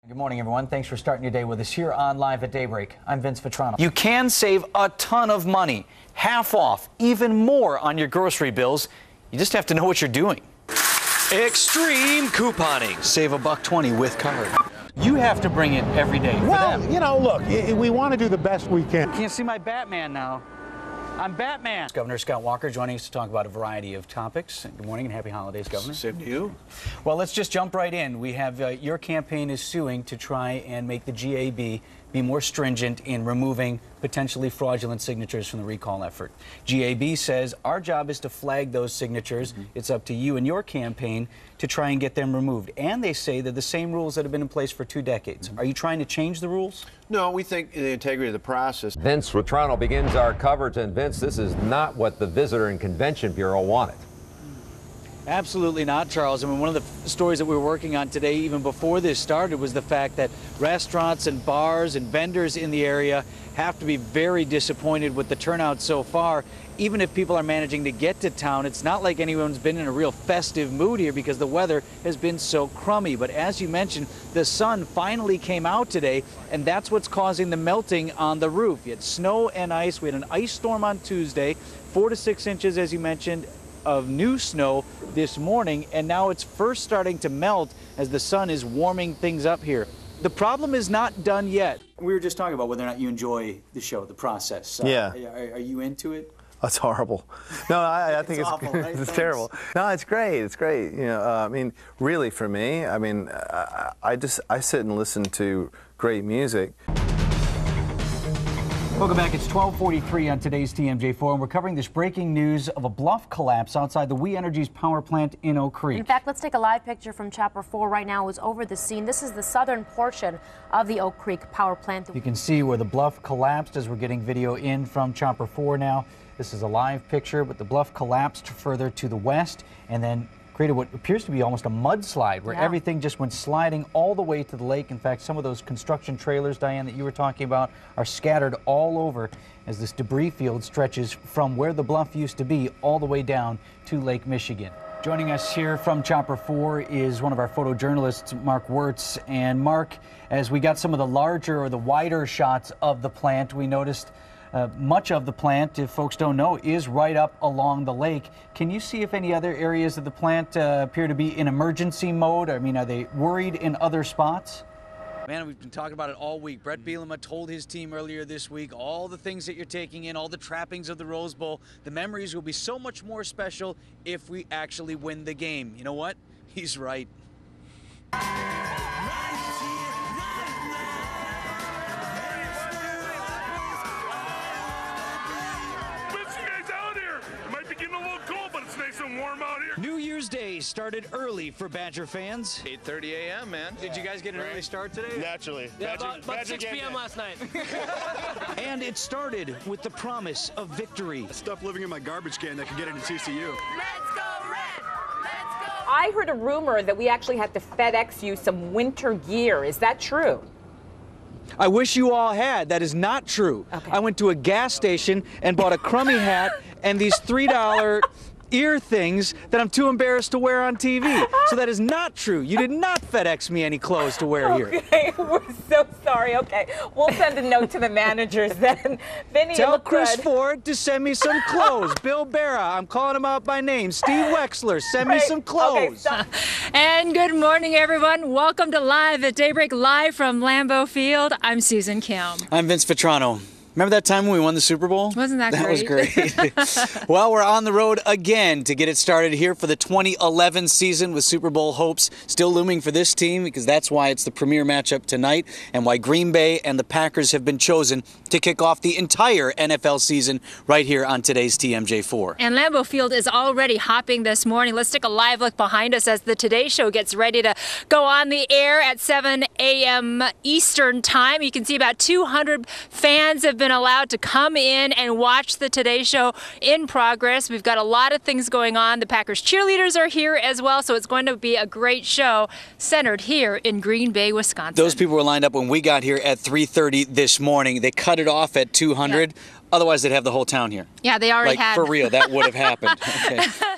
Good morning, everyone. Thanks for starting your day with us here on Live at Daybreak. I'm Vince Vitrano. You can save a ton of money, half off, even more on your grocery bills. You just have to know what you're doing. Extreme couponing. Save $1.20 with card. You have to bring it every day. Well, you know, look, we want to do the best we can. Can't see my Batman now. I'm Batman. Governor Scott Walker joining us to talk about a variety of topics. Good morning and happy holidays, Governor. Same to you. Well, let's just jump right in. We have your campaign is suing to try and make the GAB be more stringent in removing potentially fraudulent signatures from the recall effort. GAB says our job is to flag those signatures. It's up to you and your campaign to try and get them removed. And they say they're the same rules that have been in place for 2 decades. Are you trying to change the rules? No, we think in the integrity of the process. Vince Vitrano begins our coverage, and Vince, this is not what the Visitor and Convention Bureau wanted. Absolutely not, Charles. I mean, one of the stories that we were working on today, even before this started, was the fact that restaurants and bars and vendors in the area have to be very disappointed with the turnout so far. Even if people are managing to get to town, it's not like anyone's been in a real festive mood here because the weather has been so crummy. But as you mentioned, the sun finally came out today, and that's what's causing the melting on the roof. You had snow and ice. We had an ice storm on Tuesday, 4 to 6 inches, as you mentioned, of new snow this morning, and now it's first starting to melt as the sun is warming things up here. The problem is not done yet. We were just talking about whether or not you enjoy the show, the process. Yeah. Are you into it? That's horrible. No, I think it's awful, right? it's terrible. No, it's great. It's great. You know, I mean, really for me, I mean, I sit and listen to great music. Welcome back. It's 12:43 on today's TMJ4, and we're covering this breaking news of a bluff collapse outside the We Energies power plant in Oak Creek. In fact, let's take a live picture from Chapter 4 right now. It was over the scene. This is the southern portion of the Oak Creek power plant. You can see where the bluff collapsed as we're getting video in from Chopper 4 now. This is a live picture, but the bluff collapsed further to the west and then created what appears to be almost a mudslide where everything just went sliding all the way to the lake. In fact, some of those construction trailers, Diane, that you were talking about are scattered all over as this debris field stretches from where the bluff used to be all the way down to Lake Michigan. Joining us here from Chopper 4 is one of our photojournalists, Mark Wirtz. And Mark, as we got some of the larger or the wider shots of the plant, we noticed much of the plant, if folks don't know, is right up along the lake. Can you see if any other areas of the plant appear to be in emergency mode? I mean, are they worried in other spots? Man, we've been talking about it all week. Brett Bielema told his team earlier this week, all the things that you're taking in, all the trappings of the Rose Bowl, the memories will be so much more special if we actually win the game. You know what? He's right. Warm out here. New Year's Day started early for Badger fans. 8:30 a.m., man. Did you guys get an early start today? Naturally. Yeah, about 6 p.m. last night. And it started with the promise of victory. Stuff living in my garbage can that could get into TCU. Let's go, Red! Let's go! I heard a rumor that we actually had to FedEx you some winter gear. Is that true? I wish you all had. That is not true. Okay. I went to a gas station and bought a crummy hat and these $3 ear things that I'm too embarrassed to wear on TV. So that is not true. You did not FedEx me any clothes to wear here. Okay, we're so sorry. Okay, we'll send a note to the managers then. Vinny, tell Chris Ford to send me some clothes. Bill Barra, I'm calling him out by name. Steve Wexler, send me some clothes. Okay, and good morning, everyone. Welcome to Live at Daybreak, live from Lambeau Field. I'm Susan Kim. I'm Vince Vitrano. Remember that time when we won the Super Bowl? Wasn't that great? That was great. Well, we're on the road again to get it started here for the 2011 season with Super Bowl hopes still looming for this team, because that's why it's the premier matchup tonight and why Green Bay and the Packers have been chosen to kick off the entire NFL season right here on today's TMJ4. And Lambeau Field is already hopping this morning. Let's take a live look behind us as the Today Show gets ready to go on the air at 7 a.m. Eastern Time. You can see about 200 fans have been allowed to come in and watch the Today Show in progress. We've got a lot of things going on. The Packers cheerleaders are here as well, so it's going to be a great show centered here in Green Bay, Wisconsin. Those people were lined up when we got here at 3:30 this morning. They cut it off at 200. Yeah. Otherwise, they'd have the whole town here. Yeah, they already had. For real, that would have happened. Okay.